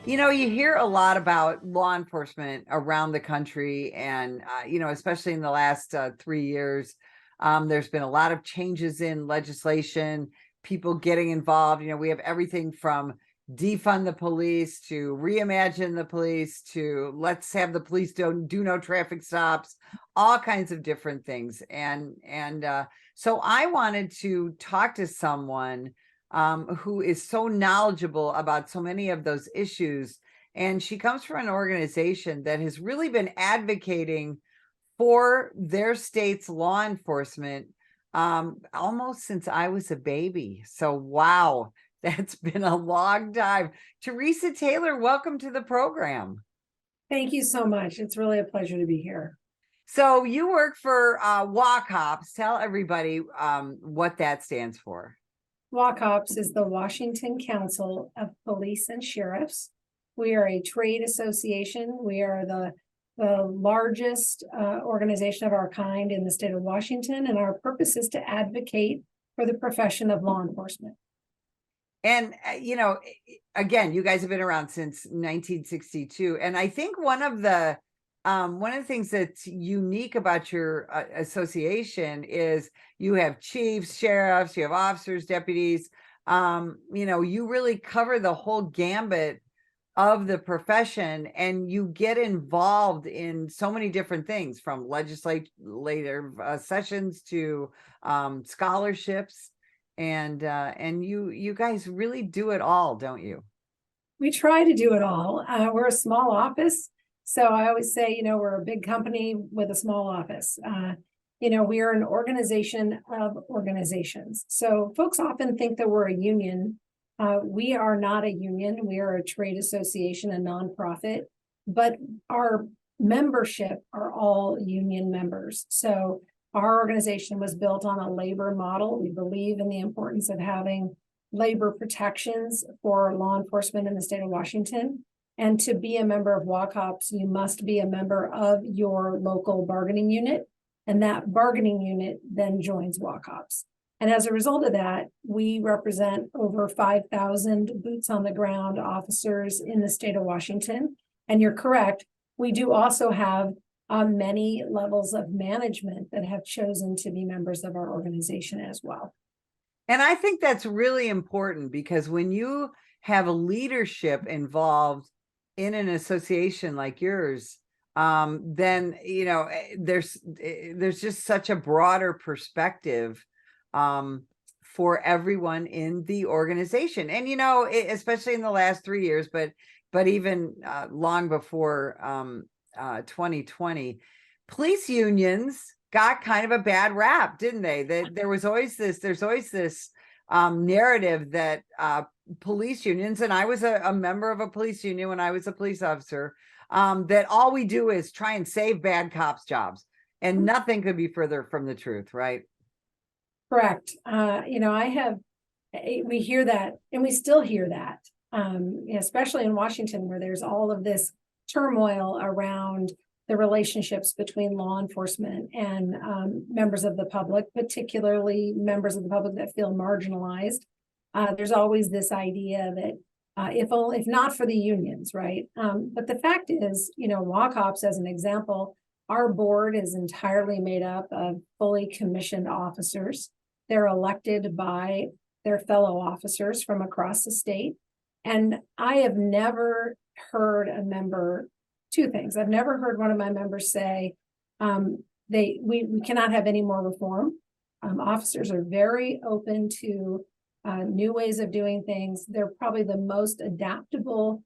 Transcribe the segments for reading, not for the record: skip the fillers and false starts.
You hear a lot about law enforcement around the country, and especially in the last 3 years, there's been a lot of changes in legislation, people getting involved. We have everything from defund the police to reimagine the police to let's have the police do no traffic stops, all kinds of different things. So I wanted to talk to someone who is so knowledgeable about so many of those issues. And she comes from an organization that has really been advocating for their state's law enforcement almost since I was a baby. So, wow, that's been a long time. Teresa Taylor, welcome to the program. Thank you so much. It's really a pleasure to be here. So you work for WACOPS. Tell everybody what that stands for. WACOPS is the Washington Council of Police and Sheriffs. We are a trade association. We are the largest organization of our kind in the state of Washington, and our purpose is to advocate for the profession of law enforcement. And, again, you guys have been around since 1962. And I think one of the things that's unique about your association is you have chiefs, sheriffs, you have officers, deputies. You really cover the whole gambit of the profession, and you get involved in so many different things, from legislative sessions to scholarships. And you guys really do it all, don't you? We try to do it all. We're a small office. So I always say, we're a big company with a small office. We are an organization of organizations. So folks often think that we're a union. We are not a union. We are a trade association, a nonprofit, but our membership are all union members. So our organization was built on a labor model. We believe in the importance of having labor protections for law enforcement in the state of Washington. And to be a member of WACOPS, you must be a member of your local bargaining unit, and that bargaining unit then joins WACOPS. And as a result of that, we represent over 5,000 boots on the ground officers in the state of Washington. And you're correct, we do also have many levels of management that have chosen to be members of our organization as well. And I think that's really important, because when you have a leadership involved in an association like yours, then there's just such a broader perspective for everyone in the organization. And especially in the last 3 years, but even long before 2020, police unions got kind of a bad rap, didn't they? There's always this narrative that police unions, and I was a member of a police union when I was a police officer, that all we do is try and save bad cops' jobs, and nothing could be further from the truth, right? Correct. We hear that, and we still hear that, especially in Washington, where there's all of this turmoil around the relationships between law enforcement and members of the public, particularly members of the public that feel marginalized. There's always this idea that if not for the unions, right? But the fact is, WACOPS, as an example, our board is entirely made up of fully commissioned officers. They're elected by their fellow officers from across the state. And I have never heard a member, two things. I've never heard one of my members say, we cannot have any more reform. Officers are very open to new ways of doing things. They're probably the most adaptable,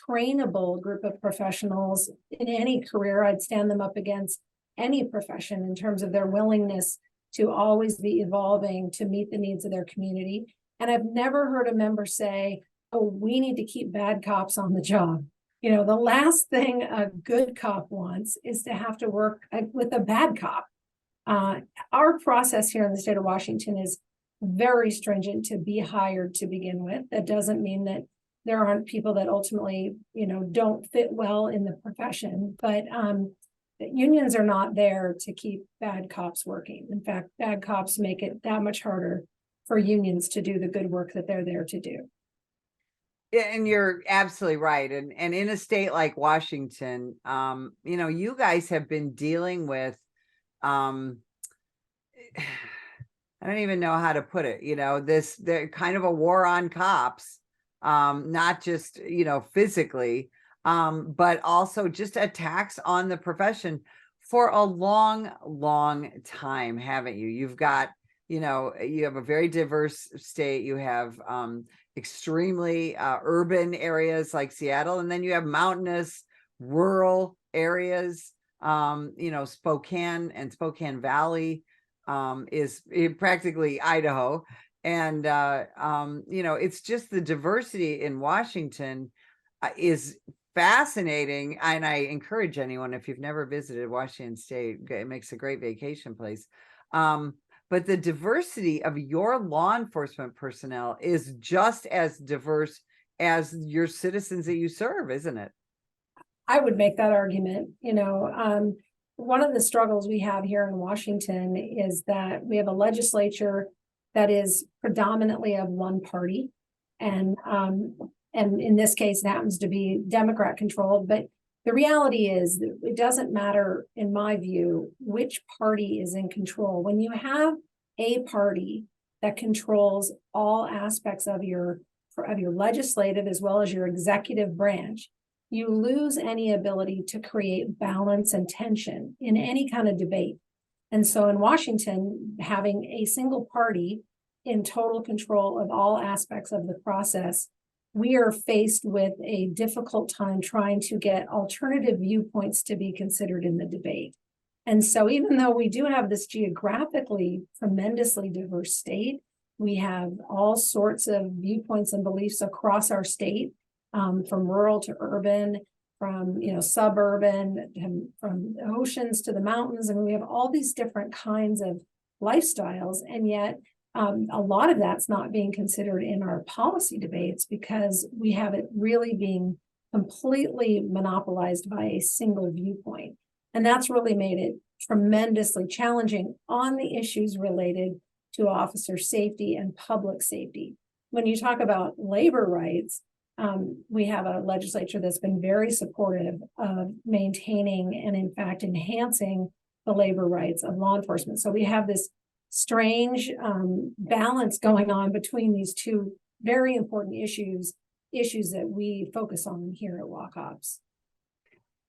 trainable group of professionals in any career. I'd stand them up against any profession in terms of their willingness to always be evolving to meet the needs of their community. And I've never heard a member say, oh, we need to keep bad cops on the job. The last thing a good cop wants is to have to work with a bad cop. Our process here in the state of Washington is very stringent to be hired to begin with. That doesn't mean that there aren't people that ultimately, don't fit well in the profession, but unions are not there to keep bad cops working. In fact, bad cops make it that much harder for unions to do the good work that they're there to do. And you're absolutely right. And in a state like Washington, you guys have been dealing with, um, I don't even know how to put it, the kind of a war on cops, not just, physically, but also just attacks on the profession for a long, long time, haven't you? You've got, you have a very diverse state. You have extremely urban areas like Seattle, and then you have mountainous, rural areas, Spokane and Spokane Valley is practically Idaho. And, it's just the diversity in Washington is fascinating. And I encourage anyone, if you've never visited Washington State, it makes a great vacation place. But the diversity of your law enforcement personnel is just as diverse as your citizens that you serve, isn't it? I would make that argument. One of the struggles we have here in Washington is that we have a legislature that is predominantly of one party. And in this case, it happens to be Democrat controlled. But the reality is that it doesn't matter, in my view, which party is in control. When you have a party that controls all aspects of your legislative as well as your executive branch, you lose any ability to create balance and tension in any kind of debate. And so in Washington, having a single party in total control of all aspects of the process, we are faced with a difficult time trying to get alternative viewpoints to be considered in the debate. And so even though we do have this geographically tremendously diverse state, we have all sorts of viewpoints and beliefs across our state, from rural to urban, from suburban, from the oceans to the mountains. I mean, we have all these different kinds of lifestyles, and yet a lot of that's not being considered in our policy debates because we have it really being completely monopolized by a single viewpoint. And that's really made it tremendously challenging on the issues related to officer safety and public safety. When you talk about labor rights, we have a legislature that's been very supportive of maintaining and, in fact, enhancing the labor rights of law enforcement. So we have this strange balance going on between these two very important issues that we focus on here at WACOPS.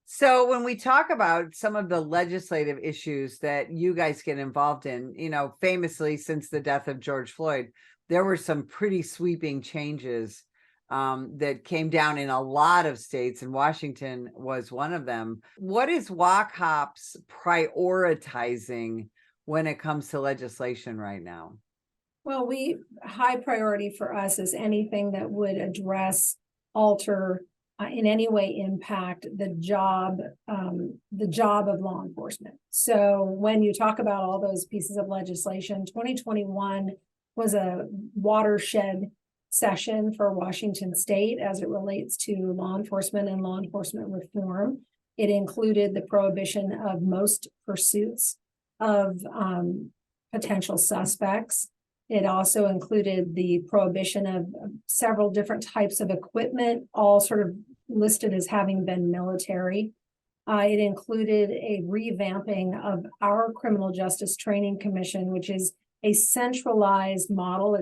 So when we talk about some of the legislative issues that you guys get involved in, famously since the death of George Floyd, there were some pretty sweeping changes that came down in a lot of states, and Washington was one of them. What is WACOPS prioritizing when it comes to legislation right now? Well, high priority for us is anything that would address, alter, in any way impact the job of law enforcement. So when you talk about all those pieces of legislation, 2021 was a watershed session for Washington State as it relates to law enforcement and law enforcement reform. It included the prohibition of most pursuits of potential suspects. It also included the prohibition of several different types of equipment, all sort of listed as having been military. It included a revamping of our Criminal Justice Training Commission, which is a centralized model.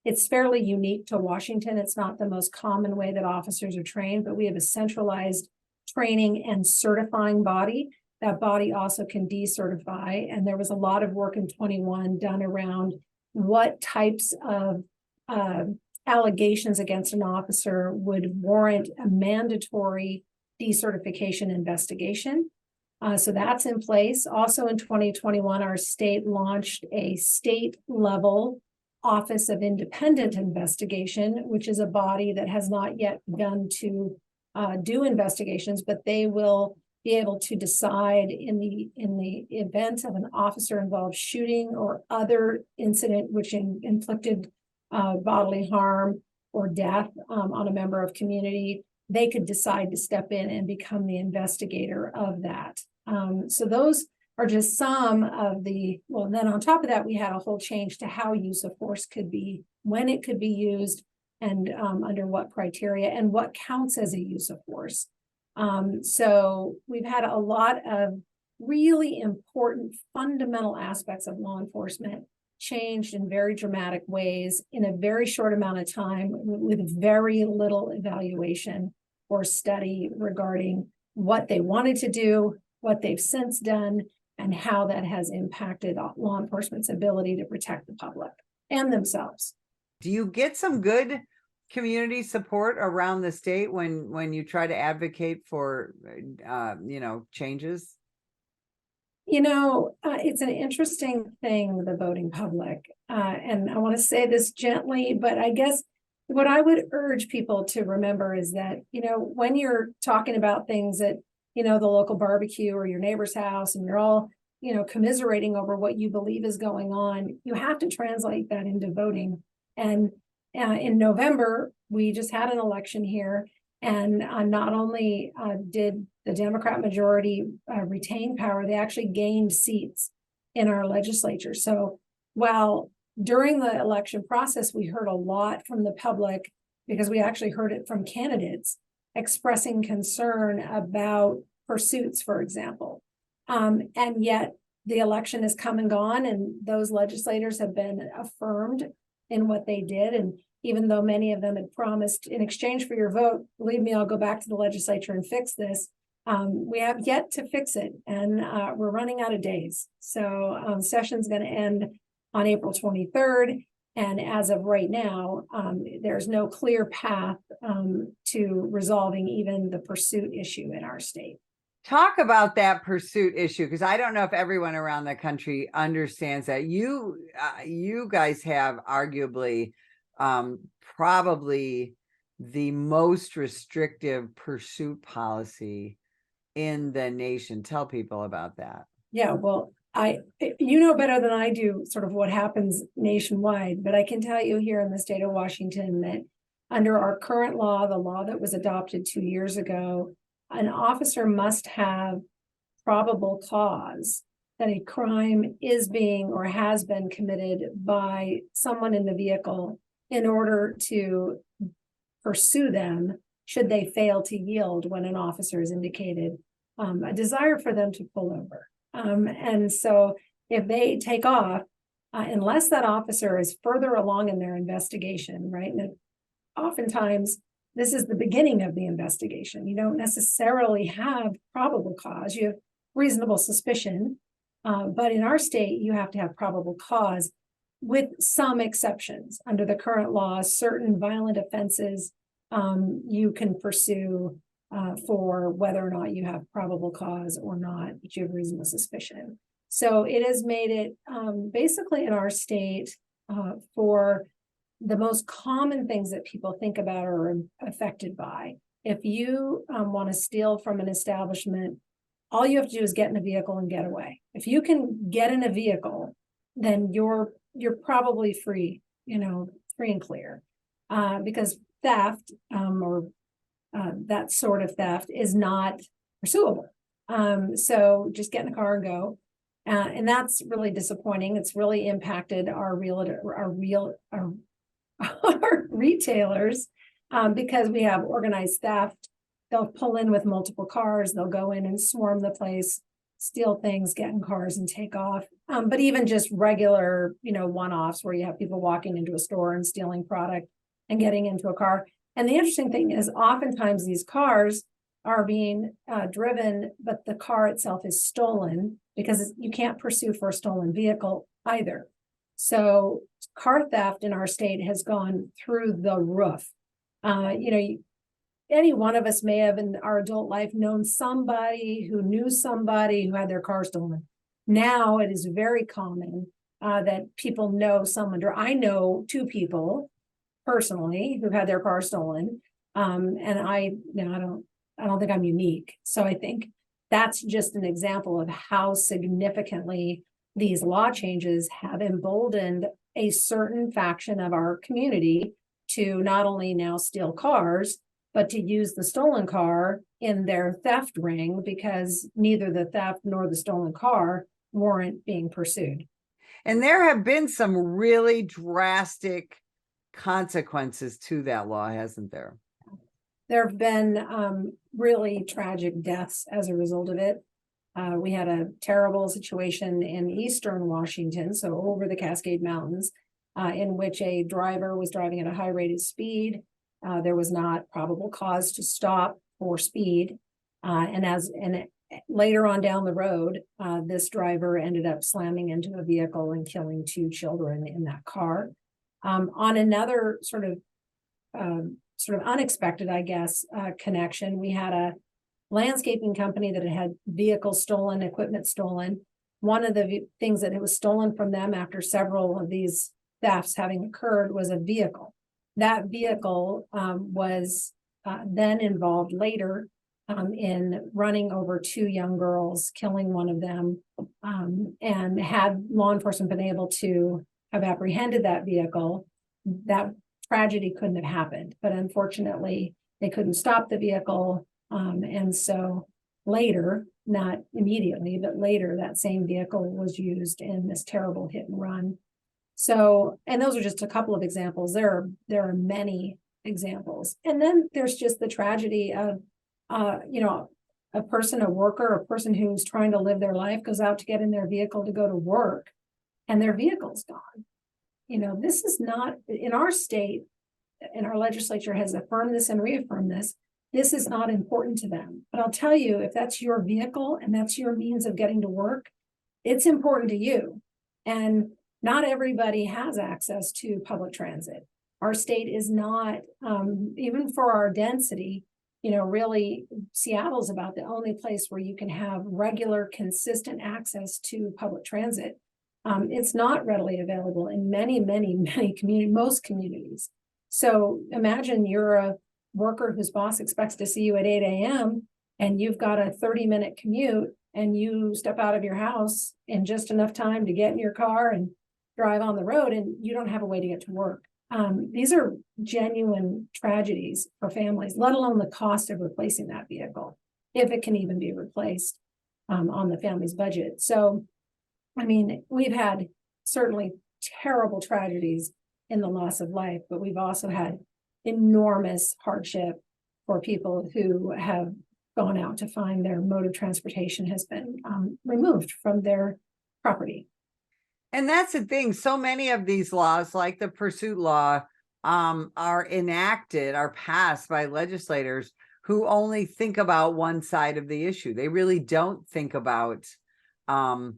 It's fairly unique to Washington. It's not the most common way that officers are trained, but we have a centralized training and certifying body. That body also can decertify. And there was a lot of work in 21 done around what types of allegations against an officer would warrant a mandatory decertification investigation. So that's in place. Also in 2021, our state launched a state level Office of Independent Investigation, which is a body that has not yet begun to do investigations, but they will be able to decide in the event of an officer involved shooting or other incident which inflicted bodily harm or death on a member of community, they could decide to step in and become the investigator of that. So those are just some of then on top of that, we had a whole change to how use of force could be, when it could be used, and under what criteria and what counts as a use of force. So we've had a lot of really important fundamental aspects of law enforcement changed in very dramatic ways in a very short amount of time with very little evaluation or study regarding what they wanted to do, what they've since done, and how that has impacted law enforcement's ability to protect the public and themselves. Do you get some good community support around the state when you try to advocate for changes? It's an interesting thing, the voting public. And I want to say this gently, but I guess what I would urge people to remember is that, when you're talking about things at, the local barbecue or your neighbor's house, and you're all, commiserating over what you believe is going on, you have to translate that into voting. And in November, we just had an election here. And not only did the Democrat majority retain power, they actually gained seats in our legislature. So while during the election process, we heard a lot from the public, because we actually heard it from candidates expressing concern about pursuits, for example. And yet the election has come and gone, and those legislators have been affirmed in what they did. And even though many of them had promised, in exchange for your vote, believe me, I'll go back to the legislature and fix this. We have yet to fix it, and we're running out of days. So session's going to end on April 23rd. And as of right now, there's no clear path to resolving even the pursuit issue in our state. Talk about that pursuit issue, because I don't know if everyone around the country understands that. You guys have arguably probably the most restrictive pursuit policy in the nation. Tell people about that. Yeah, well, you know better than I do sort of what happens nationwide, but I can tell you here in the state of Washington that under our current law, the law that was adopted 2 years ago, an officer must have probable cause that a crime is being or has been committed by someone in the vehicle in order to pursue them should they fail to yield when an officer has indicated a desire for them to pull over. And so if they take off, unless that officer is further along in their investigation, right? And oftentimes this is the beginning of the investigation. You don't necessarily have probable cause. You have reasonable suspicion. But in our state, you have to have probable cause with some exceptions. Under the current law, certain violent offenses you can pursue for whether or not you have probable cause or not, but you have reasonable suspicion. So it has made it basically in our state for the most common things that people think about or are affected by. If you want to steal from an establishment, all you have to do is get in a vehicle and get away. If you can get in a vehicle, then you're probably free, free and clear, because theft or that sort of theft is not pursuable. So just get in the car and go. And that's really disappointing. It's really impacted our retailers because we have organized theft. They'll pull in with multiple cars. They'll go in and swarm the place, steal things, get in cars and take off. But even just regular, one-offs where you have people walking into a store and stealing product and getting into a car. And the interesting thing is oftentimes these cars are being driven, but the car itself is stolen because you can't pursue for a stolen vehicle either. So car theft in our state has gone through the roof. Any one of us may have in our adult life known somebody who knew somebody who had their car stolen. Now it is very common that people know someone, or I know 2 people personally who've had their car stolen. And I don't think I'm unique. So I think that's just an example of how significantly these law changes have emboldened a certain faction of our community to not only now steal cars, but to use the stolen car in their theft ring, because neither the theft nor the stolen car warrant being pursued. And there have been some really drastic consequences to that law, hasn't there? There have been really tragic deaths as a result of it. We had a terrible situation in eastern Washington, so over the Cascade Mountains, in which a driver was driving at a high rate of speed. There was not probable cause to stop for speed. And later on down the road, this driver ended up slamming into a vehicle and killing 2 children in that car. On another sort of unexpected, I guess, connection, we had a landscaping company that had vehicles stolen, equipment stolen. One of the things that it was stolen from them after several of these thefts having occurred was a vehicle. That vehicle was then involved later in running over 2 young girls, killing one of them. And had law enforcement been able to have apprehended that vehicle, that tragedy couldn't have happened. But unfortunately, they couldn't stop the vehicle. And so later, not immediately, but later, that same vehicle was used in this terrible hit and run. So, and those are just a couple of examples. There are many examples. And then there's just the tragedy of, a person, a worker, a person who's trying to live their life, goes out to get in their vehicle to go to work, and their vehicle's gone. This is not, in our state, and our legislature has affirmed this and reaffirmed this, this is not important to them. But I'll tell you, if that's your vehicle and that's your means of getting to work, it's important to you. And not everybody has access to public transit. Our state is not, even for our density, really, Seattle's about the only place where you can have regular, consistent access to public transit. It's not readily available in many communities, most communities. So imagine you're a worker whose boss expects to see you at 8 a.m. and you've got a 30-minute commute, and you step out of your house in just enough time to get in your car and drive on the road, and you don't have a way to get to work. These are genuine tragedies for families, let alone the cost of replacing that vehicle, if it can even be replaced on the family's budget. So, I mean, we've had certainly terrible tragedies in the loss of life, but we've also had enormous hardship for people who have gone out to find their mode of transportation has been removed from their property. And that's the thing. So many of these laws, like the pursuit law, are passed by legislators who only think about one side of the issue. They really don't think about, a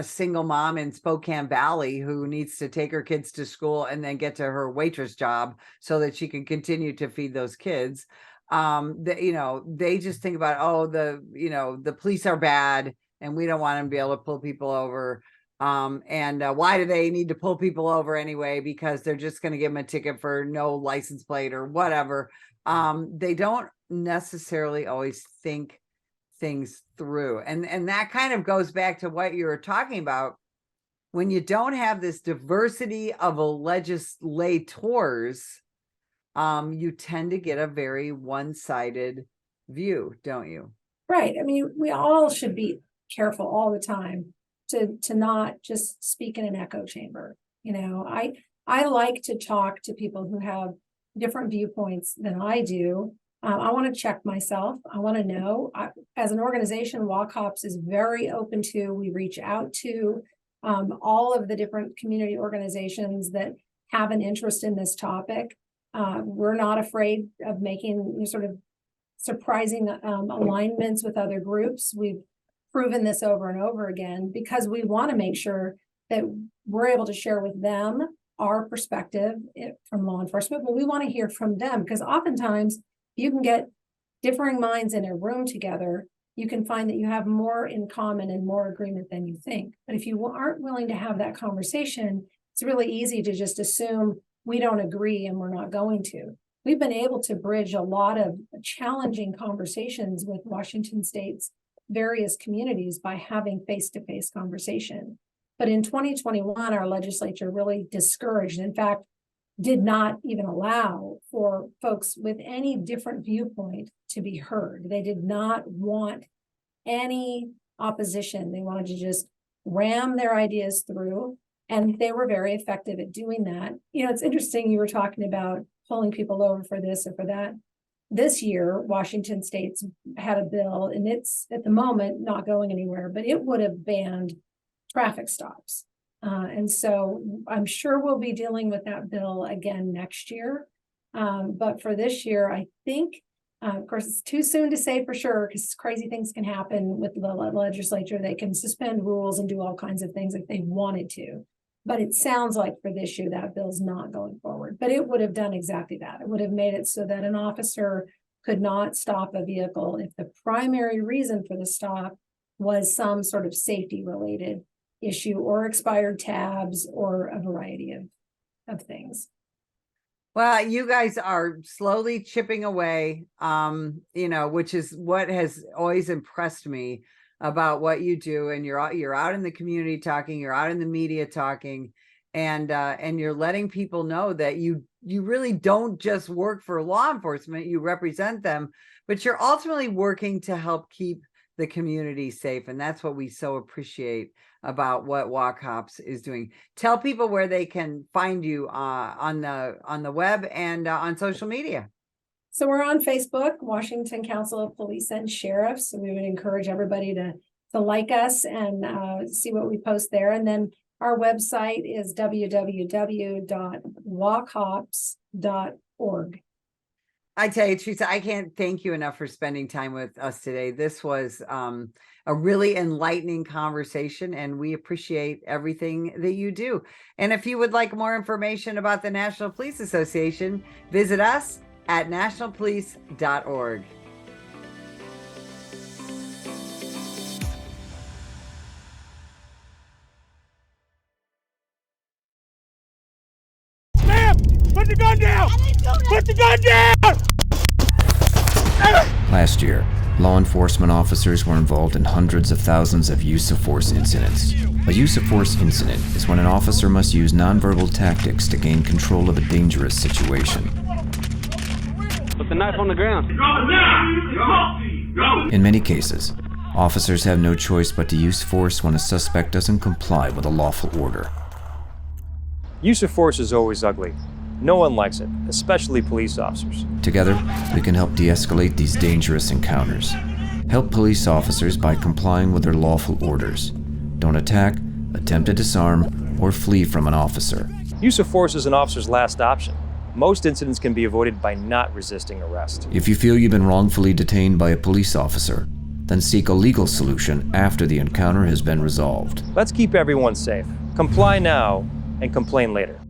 single mom in Spokane Valley who needs to take her kids to school and then get to her waitress job so that she can continue to feed those kids. They just think about, the police are bad and we don't want them to be able to pull people over. Why do they need to pull people over anyway? Because they're just going to give them a ticket for no license plate or whatever. They don't necessarily always think things through. And that kind of goes back to what you were talking about. When you don't have this diversity of legislators, you tend to get a very one-sided view, don't you? Right. I mean, we all should be careful all the time to not just speak in an echo chamber. I like to talk to people who have different viewpoints than I do. I want to check myself. I want to know. As an organization, WACOPS is very open to. We reach out to all of the different community organizations that have an interest in this topic. We're not afraid of making sort of surprising alignments with other groups. We've proven this over and over again because we want to make sure that we're able to share with them our perspective from law enforcement, but we want to hear from them because oftentimes you can get differing minds in a room together. You can find that you have more in common and more agreement than you think. But if you aren't willing to have that conversation, it's really easy to just assume we don't agree and we're not going to. We've been able to bridge a lot of challenging conversations with Washington State's various communities by having face-to-face conversation. But in 2021, our legislature really discouraged, in fact, did not even allow for folks with any different viewpoint to be heard. They did not want any opposition. They wanted to just ram their ideas through. And they were very effective at doing that. You know, it's interesting, you were talking about pulling people over for this or for that. This year, Washington State's had a bill, and it's at the moment not going anywhere, but it would have banned traffic stops. And so I'm sure we'll be dealing with that bill again next year. But for this year, I think, of course, it's too soon to say for sure, because crazy things can happen with the legislature. They can suspend rules and do all kinds of things if they wanted to. But it sounds like for this year, that bill's not going forward. But it would have done exactly that. It would have made it so that an officer could not stop a vehicle if the primary reason for the stop was some sort of safety related issue or expired tabs or a variety of things. Well, you guys are slowly chipping away, which is what has always impressed me about what you do. And you're out in the community talking, you're out in the media talking, and you're letting people know that you really don't just work for law enforcement, you represent them, but you're ultimately working to help keep the community safe. And that's what we so appreciate about what WACOPS is doing. Tell people where they can find you on the web and on social media. So we're on Facebook, Washington Council of Police and Sheriffs. So we would encourage everybody to like us and see what we post there. And then our website is www.wacops.org. I tell you, Teresa, I can't thank you enough for spending time with us today. This was a really enlightening conversation, and we appreciate everything that you do. And if you would like more information about the National Police Association, visit us at nationalpolice.org. Sam, put the gun down! Put the gun down! Last year, law enforcement officers were involved in hundreds of thousands of use of force incidents. A use of force incident is when an officer must use nonverbal tactics to gain control of a dangerous situation. Put the knife on the ground. In many cases, officers have no choice but to use force when a suspect doesn't comply with a lawful order. Use of force is always ugly. No one likes it, especially police officers. Together, we can help de-escalate these dangerous encounters. Help police officers by complying with their lawful orders. Don't attack, attempt to disarm, or flee from an officer. Use of force is an officer's last option. Most incidents can be avoided by not resisting arrest. If you feel you've been wrongfully detained by a police officer, then seek a legal solution after the encounter has been resolved. Let's keep everyone safe. Comply now and complain later.